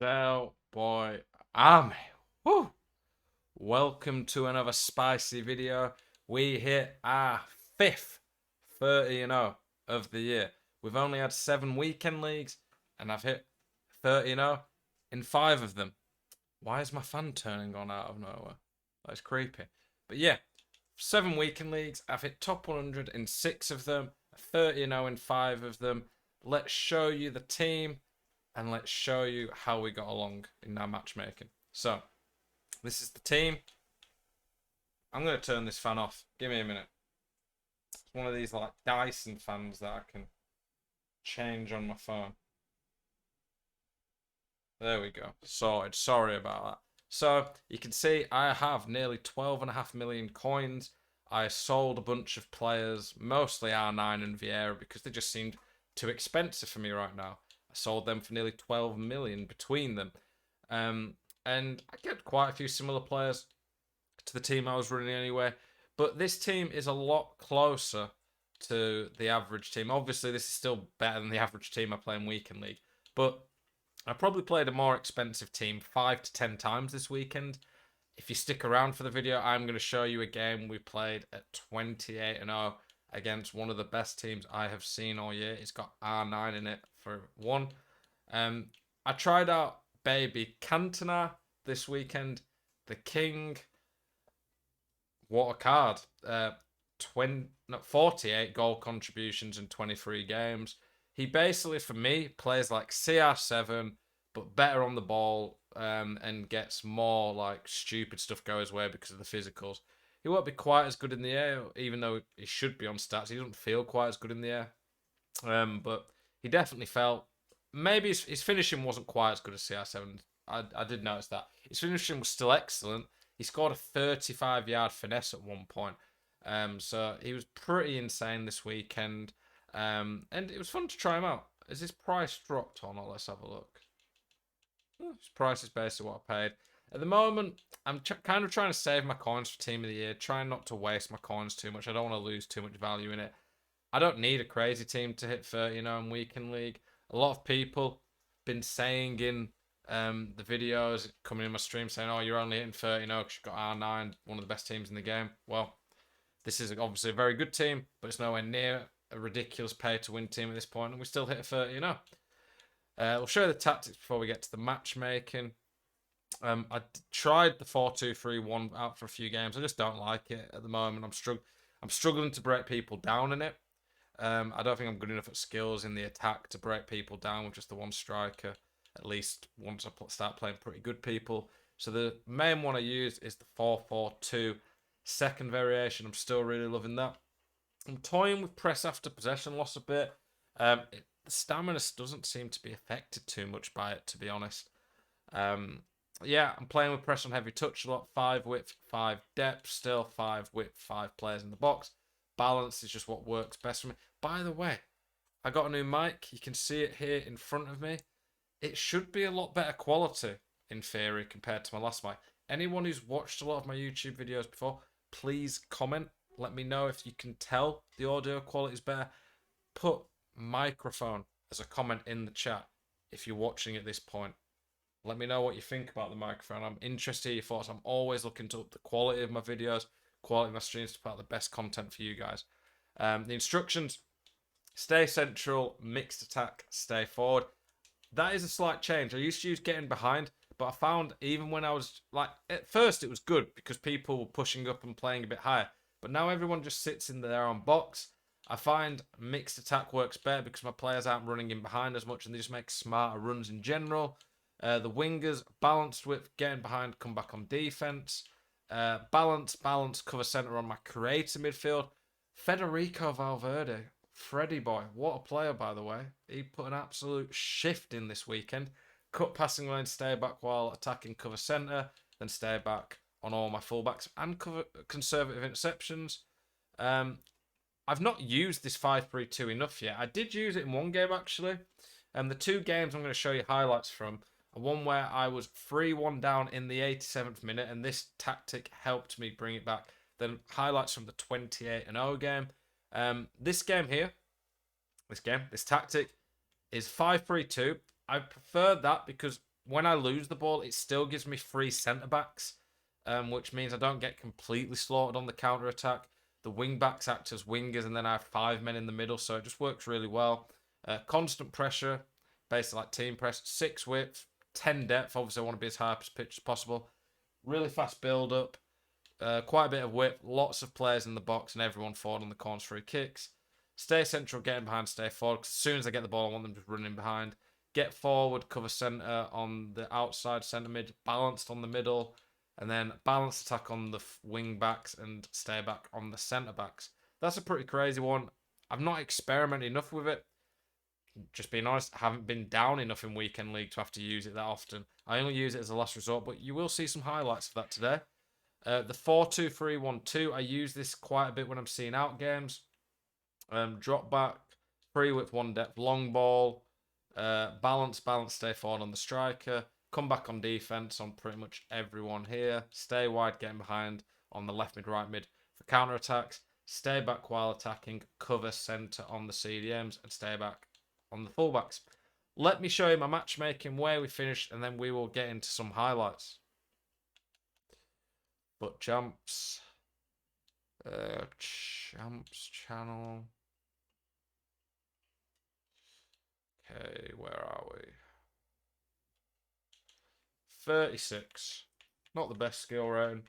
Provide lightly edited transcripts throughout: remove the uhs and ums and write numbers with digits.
So, boy, Army. Woo! Welcome to another spicy video. We hit our fifth 30-0 of the year. We've only had 7 weekend leagues, and I've hit 30-0 in 5 of them. Why is my fan turning on out of nowhere? That's creepy. But yeah, 7 weekend leagues. I've hit top 100 in 6 of them, 30-0 in 5 of them. Let's show you the team and let's show you how we got along in our matchmaking. So, this is the team. I'm going to turn this fan off. Give me a minute. It's one of these like Dyson fans that I can change on my phone. There we go. Sorted. Sorry about that. So, you can see I have nearly 12.5 million coins. I sold a bunch of players, mostly R9 and Vieira, because they just seemed too expensive for me right now. I sold them for nearly 12 million between them. And I get quite a few similar players to the team I was running anyway. But this team is a lot closer to the average team. Obviously, this is still better than the average team I play in Weekend League. But I probably played a more expensive team 5 to 10 times this weekend. If you stick around for the video, I'm going to show you a game we played at 28-0 against one of the best teams I have seen all year. It's got R9 in it for one. I tried out Baby Cantona this weekend. The King. What a card. 48 goal contributions in 23 games. He basically, for me, plays like CR7, but better on the ball, and gets more like stupid stuff go his way because of the physicals. He won't be quite as good in the air, even though he should be on stats. He doesn't feel quite as good in the air. But he definitely felt maybe his finishing wasn't quite as good as CR7. I did notice that. His finishing was still excellent. He scored a 35-yard finesse at one point. So he was pretty insane this weekend. And it was fun to try him out. Has his price dropped or not? Let's have a look. His price is basically what I paid. At the moment, I'm kind of trying to save my coins for Team of the Year, trying not to waste my coins too much. I don't want to lose too much value in it. I don't need a crazy team to hit 30, in Weekend League. A lot of people been saying in the videos, coming in my stream, saying, oh, you're only hitting 30, because you've got R9, one of the best teams in the game. Well, this is obviously a very good team, but it's nowhere near a ridiculous pay-to-win team at this point, and we still hit a 30, We'll show you the tactics before we get to the matchmaking. I tried the 4-2-3-1 out for a few games. I just don't like it at the moment. I'm struggling to break people down in it. I don't think I'm good enough at skills in the attack to break people down with just the one striker. At least once I start playing pretty good people. So the main one I use is the 4-4-2 second variation. I'm still really loving that. I'm toying with press after possession loss a bit. The stamina doesn't seem to be affected too much by it, to be honest. Yeah, I'm playing with press on heavy touch a lot. 5 width, 5 depth, still 5 width, 5 players in the box. Balance is just what works best for me. By the way, I got a new mic. You can see it here in front of me. It should be a lot better quality, in theory, compared to my last mic. Anyone who's watched a lot of my YouTube videos before, please comment. Let me know if you can tell the audio quality is better. Put microphone as a comment in the chat if you're watching at this point. Let me know what you think about the microphone. I'm interested in your thoughts. I'm always looking to up the quality of my videos, quality of my streams to put out the best content for you guys. The instructions: stay central, mixed attack, stay forward. That is a slight change. I used to use getting behind, but I found even when I was like, at first it was good because people were pushing up and playing a bit higher. But now everyone just sits in their own box. I find mixed attack works better because my players aren't running in behind as much and they just make smarter runs in general. The wingers, balanced width, getting behind, come back on defense. Balance, cover center on my creative midfield. Federico Valverde, Freddy boy, what a player, by the way. He put an absolute shift in this weekend. Cut passing lane, stay back while attacking cover centre, then stay back on all my fullbacks and cover conservative interceptions. I've not used this 5-3-2 enough yet. I did use it in one game, actually. The 2 games I'm going to show you highlights from are one where I was 3-1 down in the 87th minute, and this tactic helped me bring it back. Then highlights from the 28-0 game. This game here, this tactic is 5-3-2. I prefer that because when I lose the ball, it still gives me 3 centre-backs, which means I don't get completely slaughtered on the counter-attack. The wing-backs act as wingers, and then I have 5 men in the middle, so it just works really well. Constant pressure, basically like team press, 6 width, 10 depth. Obviously, I want to be as high pitch as possible. Really fast build-up, quite a bit of width, lots of players in the box, and everyone forward on the corners free kicks. Stay central, getting behind, stay forward. As soon as I get the ball, I want them just running behind. Get forward, cover centre on the outside, centre mid, balanced on the middle, and then balanced attack on the wing backs and stay back on the centre backs. That's a pretty crazy one. I've not experimented enough with it. Just being honest, I haven't been down enough in weekend league to have to use it that often. I only use it as a last resort, but you will see some highlights of that today. The 4-2-3-1-2, I use this quite a bit when I'm seeing out games. Drop back, free width, 1 depth, long ball, balance, stay forward on the striker, come back on defense on pretty much everyone here, stay wide, getting behind on the left mid, right mid for counter attacks, stay back while attacking, cover centre on the CDMs, and stay back on the fullbacks. Let me show you my matchmaking, where we finished, and then we will get into some highlights. But champs channel. Okay, where are we? 36. Not the best skill rating.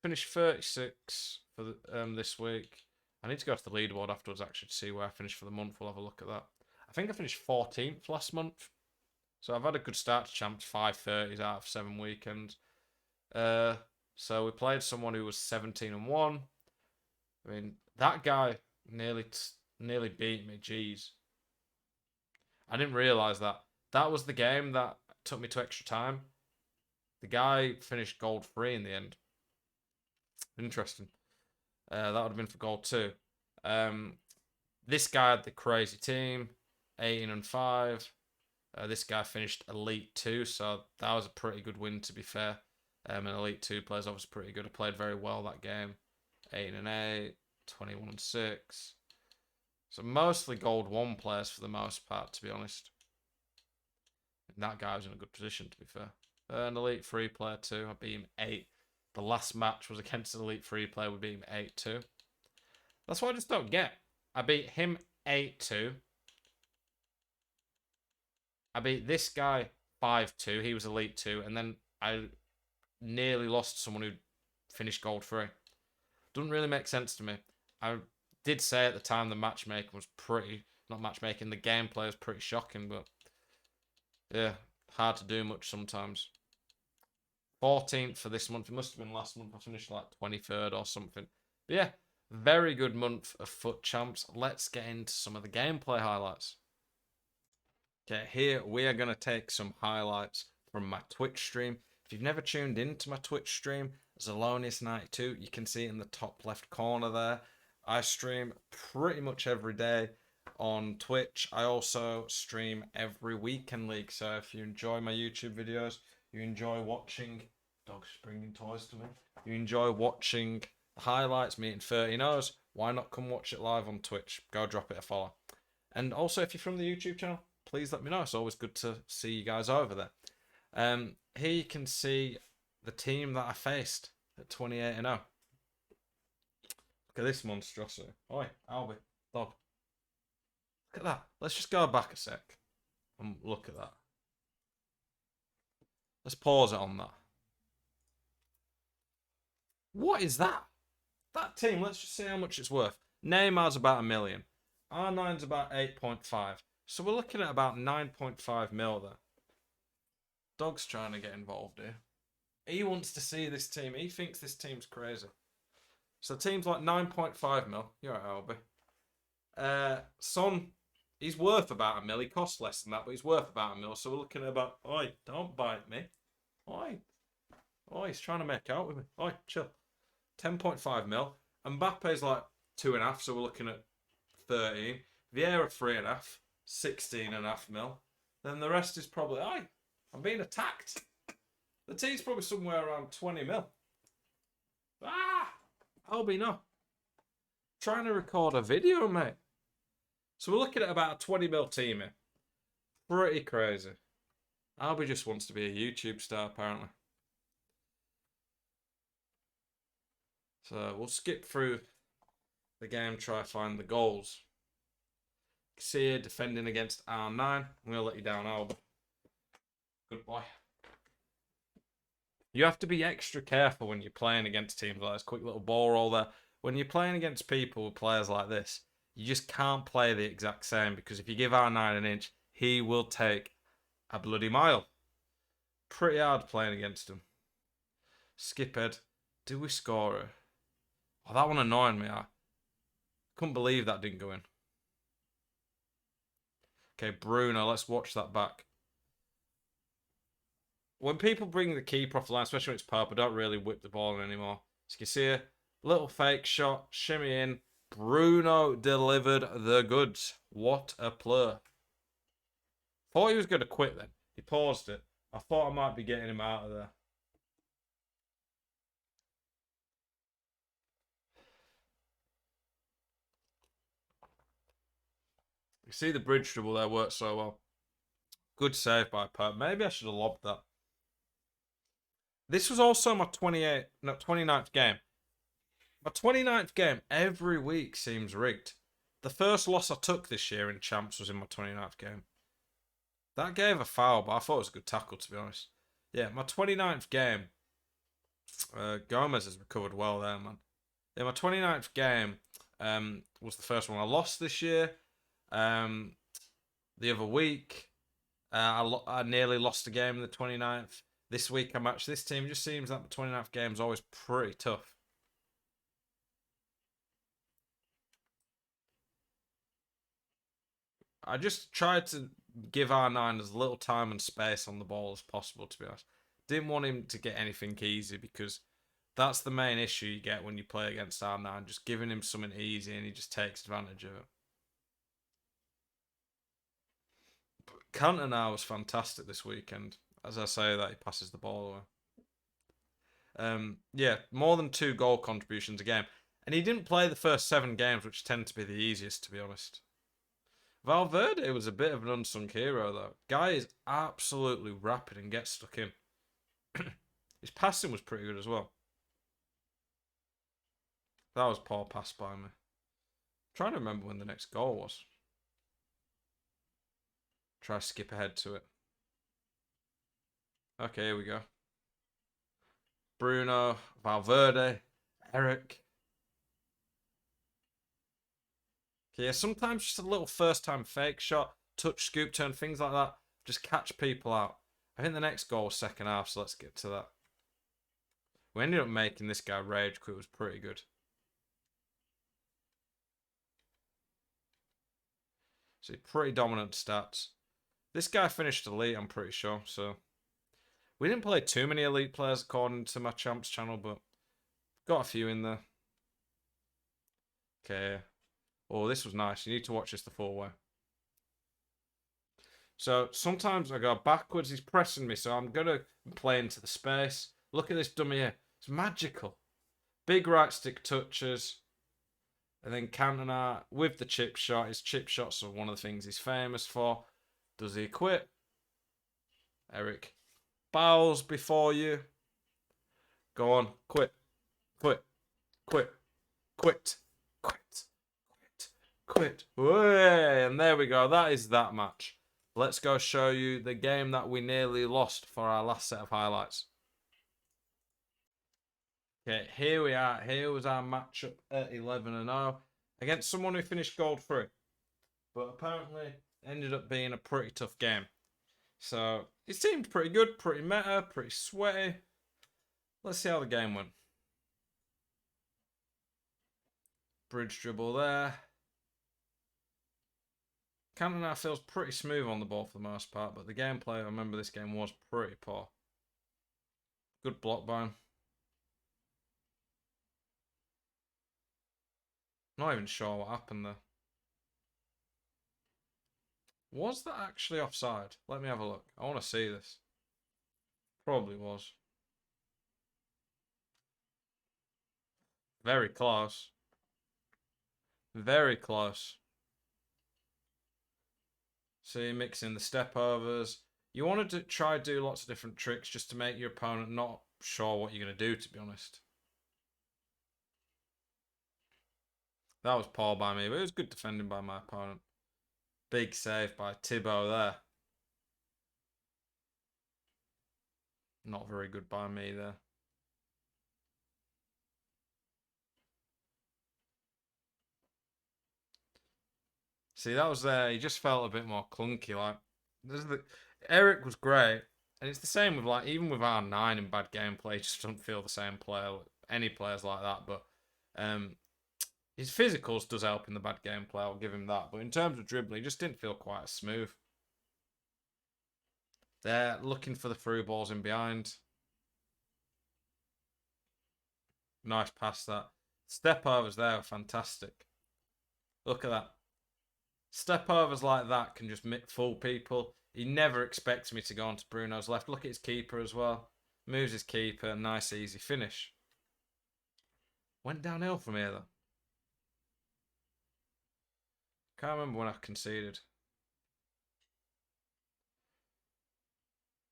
Finished 36 for the, this week. I need to go to the leaderboard afterwards actually to see where I finished for the month. We'll have a look at that. I think I finished 14th last month. So I've had a good start to champs, 530s out of 7 weekends. So we played someone who was 17-1. I mean, that guy nearly beat me. Jeez. I didn't realise that. That was the game that took me to extra time. The guy finished gold 3 in the end. Interesting. That would have been for gold 2. This guy had the crazy team, 18-5. This guy finished elite 2, so that was a pretty good win to be fair. And elite 2 players obviously pretty good. I played very well that game. 18-8, 21-6. So mostly gold 1 players for the most part, to be honest. And that guy was in a good position, to be fair. An elite 3 player too. I beat him 8. The last match was against an elite 3 player. We beat him 8-2. That's what I just don't get. I beat him 8-2. I beat this guy 5-2. He was elite 2. And then I nearly lost to someone who finished gold 3. Doesn't really make sense to me. I did say at the time the matchmaking was pretty... Not matchmaking, the gameplay was pretty shocking, but... Yeah, hard to do much sometimes. 14th for this month. It must have been last month. I finished like 23rd or something. But yeah, very good month of FUT champs. Let's get into some of the gameplay highlights. Okay, here we are going to take some highlights from my Twitch stream. If you've never tuned into my Twitch stream, Zelonius92, you can see it in the top left corner there. I stream pretty much every day on Twitch. I also stream every weekend league. So if you enjoy my YouTube videos, you enjoy watching... Dog's bringing toys to me. You enjoy watching the highlights, meeting 30-0s, why not come watch it live on Twitch? Go drop it a follow. And also, if you're from the YouTube channel, please let me know. It's always good to see you guys over there. Here you can see the team that I faced at 28-0. Look at this monstrosity. Oi, Albie, dog. Look at that. Let's just go back a sec and look at that. Let's pause it on that. What is that? That team, let's just see how much it's worth. Neymar's about 1 million. R9's about 8.5. So we're looking at about 9.5 mil there. Dog's trying to get involved here. He wants to see this team. He thinks this team's crazy. So the team's like 9.5 mil. You're right, Albie. Son, he's worth about 1 mil. He costs less than that, but he's worth about 1 mil. So we're looking at about... Oi, don't bite me. Oi. Oi, he's trying to make out with me. Oi, chill. 10.5 mil. Mbappe's like 2.5, so we're looking at 13. Vieira 3.5, 16.5 mil. Then the rest is probably... Oi, I'm being attacked. The team's probably somewhere around 20 mil. Ah! Albie, no. Trying to record a video, mate. So we're looking at about a 20 mil team here. Pretty crazy. Albie just wants to be a YouTube star, apparently. So we'll skip through the game, try to find the goals. See you defending against R9. I'm going to let you down, Albie. Good boy. You have to be extra careful when you're playing against teams like this. Quick little ball roll there. When you're playing against people with players like this, you just can't play the exact same because if you give R9 an inch, he will take a bloody mile. Pretty hard playing against him. Skiphead. Do we score it? Oh, that one annoying me. I couldn't believe that didn't go in. Okay, Bruno. Let's watch that back. When people bring the keeper off the line, especially when it's purple, don't really whip the ball in anymore. So you can see a little fake shot, shimmy in. Bruno delivered the goods. What a play. Thought he was going to quit then. He paused it. I thought I might be getting him out of there. You see the bridge dribble there worked so well. Good save by Perp. Maybe I should have lobbed that. This was also my 29th game. My 29th game every week seems rigged. The first loss I took this year in Champs was in my 29th game. That gave a foul, but I thought it was a good tackle, to be honest. Yeah, my 29th game. Gomez has recovered well there, man. Yeah, my 29th game was the first one I lost this year. The other week, I nearly lost a game in the 29th. This week, I matched this team. It just seems like the 29th game is always pretty tough. I just tried to give R9 as little time and space on the ball as possible, to be honest. Didn't want him to get anything easy because that's the main issue you get when you play against R9. Just giving him something easy and he just takes advantage of it. Cantona was fantastic this weekend. As I say that, he passes the ball away. Yeah, more than 2 goal contributions a game. And he didn't play the first 7 games, which tend to be the easiest, to be honest. Valverde was a bit of an unsung hero, though. Guy is absolutely rapid and gets stuck in. His passing was pretty good as well. That was poor pass by me. I'm trying to remember when the next goal was. Try to skip ahead to it. Okay, here we go. Bruno, Valverde, Eric. Okay, yeah, sometimes just a little first time fake shot, touch, scoop, turn, things like that. Just catch people out. I think the next goal was second half, so let's get to that. We ended up making this guy rage quit. It was pretty good. So pretty dominant stats. This guy finished elite, I'm pretty sure. So we didn't play too many elite players according to my champs channel, but got a few in there. Okay. Oh, this was nice. You need to watch this the full way. So sometimes I go backwards. He's pressing me, so I'm going to play into the space. Look at this dummy here. It's magical. Big right stick touches. And then Cantona with the chip shot. His chip shots are one of the things he's famous for. Does he quit? Eric bows before you. Go on. Quit. Quit. Quit. Quit. Quit. Quit. Quit. Way. And there we go. That is that match. Let's go show you the game that we nearly lost for our last set of highlights. Okay, here we are. Here was our matchup at 11-0 against someone who finished gold free, but apparently ended up being a pretty tough game. So it seemed pretty good, pretty meta, pretty sweaty. Let's see how the game went. Bridge dribble there. Cantona feels pretty smooth on the ball for the most part, but the gameplay, I remember this game was pretty poor. Good block by him. Not even sure what happened there. Was that actually offside? Let me have a look. I want to see this. Probably was. Very close. Very close. See, mixing the step overs. You want to try do lots of different tricks just to make your opponent not sure what you're going to do, to be honest. That was poor by me, but it was good defending by my opponent. Big save by Thibaut there. Not very good by me there. See, that was there. He just felt a bit more clunky. Like, Eric was great, and it's the same with like even with R9 in bad gameplay, he just doesn't feel the same player. Any players like that, but his physicals does help in the bad gameplay. I'll give him that. But in terms of dribbling, he just didn't feel quite as smooth. They're looking for the through balls in behind. Nice pass that. Step overs there are fantastic. Look at that. Step overs like that can just fool people. He never expects me to go onto Bruno's left. Look at his keeper as well. Moves his keeper. Nice, easy finish. Went downhill from here, though. Can't remember when I conceded.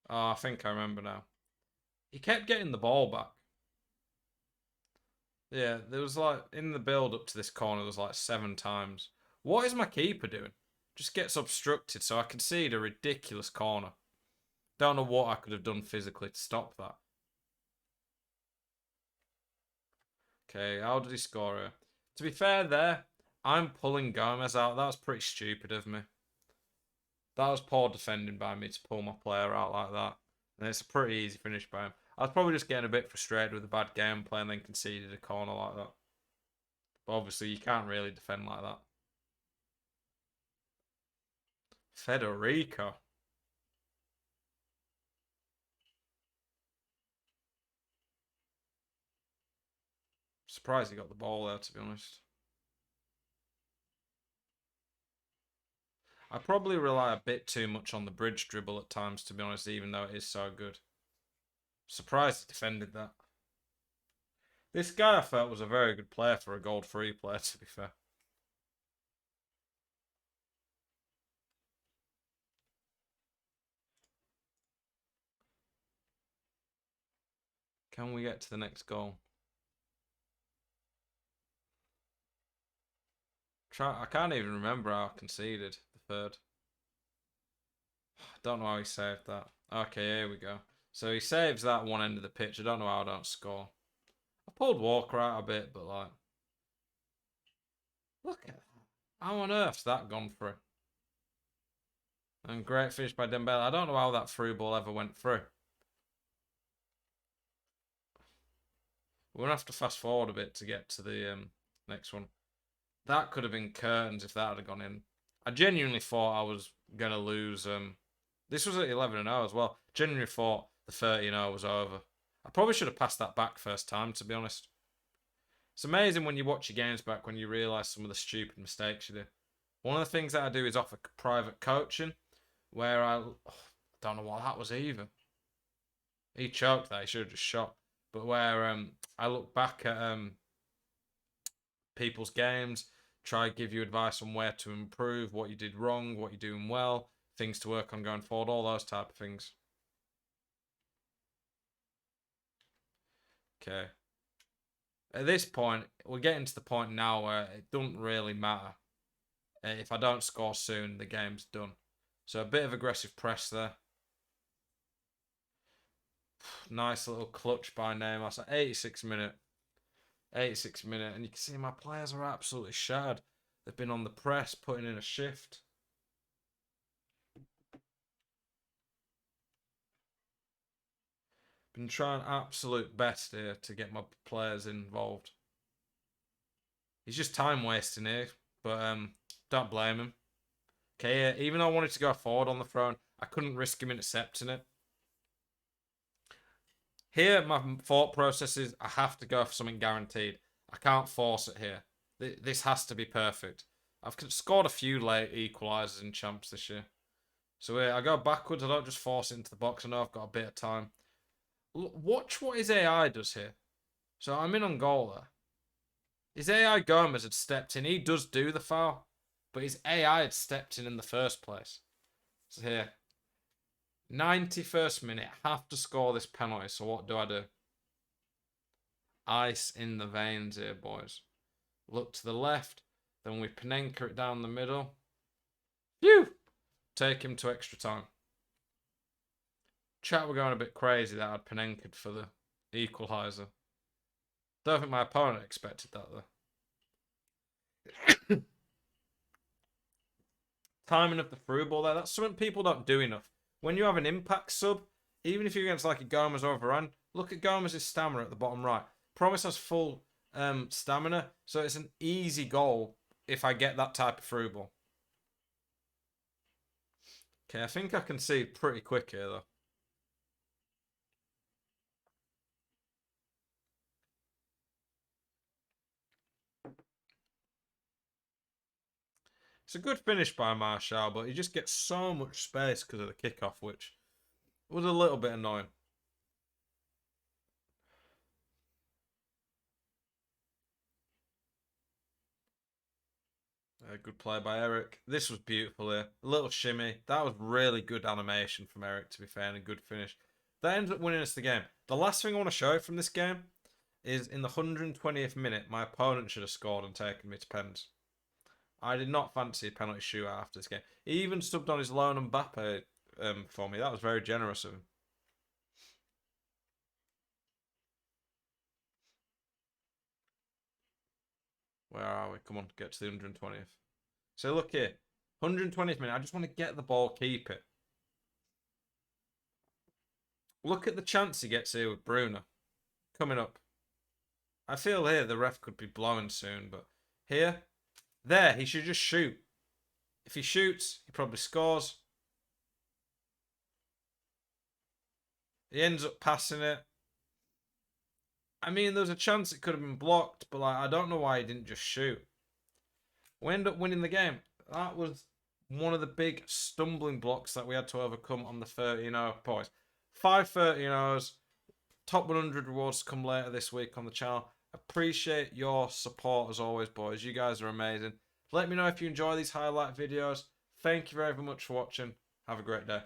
Oh, I think I remember now. He kept getting the ball back. Yeah, there was like, in the build up to this corner, there was like 7 times. What is my keeper doing? Just gets obstructed, so I concede a ridiculous corner. Don't know what I could have done physically to stop that. Okay, how did he score here? To be fair there, I'm pulling Gomez out. That was pretty stupid of me. That was poor defending by me to pull my player out like that. And it's a pretty easy finish by him. I was probably just getting a bit frustrated with the bad gameplay and then conceded a corner like that. But obviously, you can't really defend like that. Federico. Surprised he got the ball there, to be honest. I probably rely a bit too much on the bridge dribble at times, to be honest, even though it is so good. Surprised he defended that. This guy I felt was a very good player for a gold free player, to be fair. Can we get to the next goal? I can't even remember how I conceded the third. Don't know how he saved that. Okay, here we go. So he saves that one end of the pitch. I don't know how I don't score. I pulled Walker out a bit, but like, look at that. How on earth's that gone through? And great finish by Dembele. I don't know how that through ball ever went through. We're going to have to fast forward a bit to get to the next one. That could have been curtains if that had gone in. I genuinely thought I was going to lose. This was at 11-0 as well. Genuinely thought the 30-0 was over. I probably should have passed that back first time, to be honest. It's amazing when you watch your games back when you realise some of the stupid mistakes you do. One of the things that I do is offer private coaching, where I don't know what that was either. He choked that. He should have just shot. But where I look back at people's games, try to give you advice on where to improve, what you did wrong, what you're doing well, things to work on going forward, all those type of things. Okay. At this point, we're getting to the point now where it doesn't really matter. If I don't score soon, the game's done. So a bit of aggressive press there. Nice little clutch by Neymar. So 86 minute. 86 minute. And you can see my players are absolutely shattered. They've been on the press, putting in a shift. Been trying absolute best here to get my players involved. He's just time wasting here, but don't blame him. Okay, even though I wanted to go forward on the throne, I couldn't risk him intercepting it. Here, my thought process is I have to go for something guaranteed. I can't force it here. This has to be perfect. I've scored a few late equalisers in champs this year. So I go backwards. I don't just force it into the box. I know I've got a bit of time. Watch what his AI does here. So I'm in on goal there. His AI Gomez had stepped in. He does do the foul, but his AI had stepped in the first place. So here, 91st minute, have to score this penalty. So what do? Ice in the veins here, boys. Look to the left. Then we Panenka it down the middle. Phew! Take him to extra time. Chat were going a bit crazy that I'd Panenka for the equaliser. Don't think my opponent expected that though. Timing of the through ball there. That's something people don't do enough. When you have an impact sub, even if you're against like a Gomez or Varane, look at Gomez's stamina at the bottom right. Promise has full stamina, so it's an easy goal if I get that type of through ball. Okay, I think I can see pretty quick here though. It's a good finish by Martial, but he just gets so much space because of the kickoff, which was a little bit annoying. Good play by Eric. This was beautiful here. A little shimmy. That was really good animation from Eric, to be fair, and a good finish. That ends up winning us the game. The last thing I want to show from this game is in the 120th minute, my opponent should have scored and taken me to pens. I did not fancy a penalty shootout after this game. He even subbed on his lone Mbappe for me. That was very generous of him. Where are we? Come on, get to the 120th. So look here. 120th minute. I just want to get the ball, keep it. Look at the chance he gets here with Bruno. Coming up. I feel here the ref could be blowing soon, but here, there, he should just shoot. If he shoots, he probably scores. He ends up passing it. I mean, there's a chance it could have been blocked, but like, I don't know why he didn't just shoot. We end up winning the game. That was one of the big stumbling blocks that we had to overcome on the 13-0 points. 5 13-0s. Top 100 rewards come later this week on the channel. Appreciate your support as always, boys. You guys are amazing. Let me know if you enjoy these highlight videos. Thank you very much for watching. Have a great day.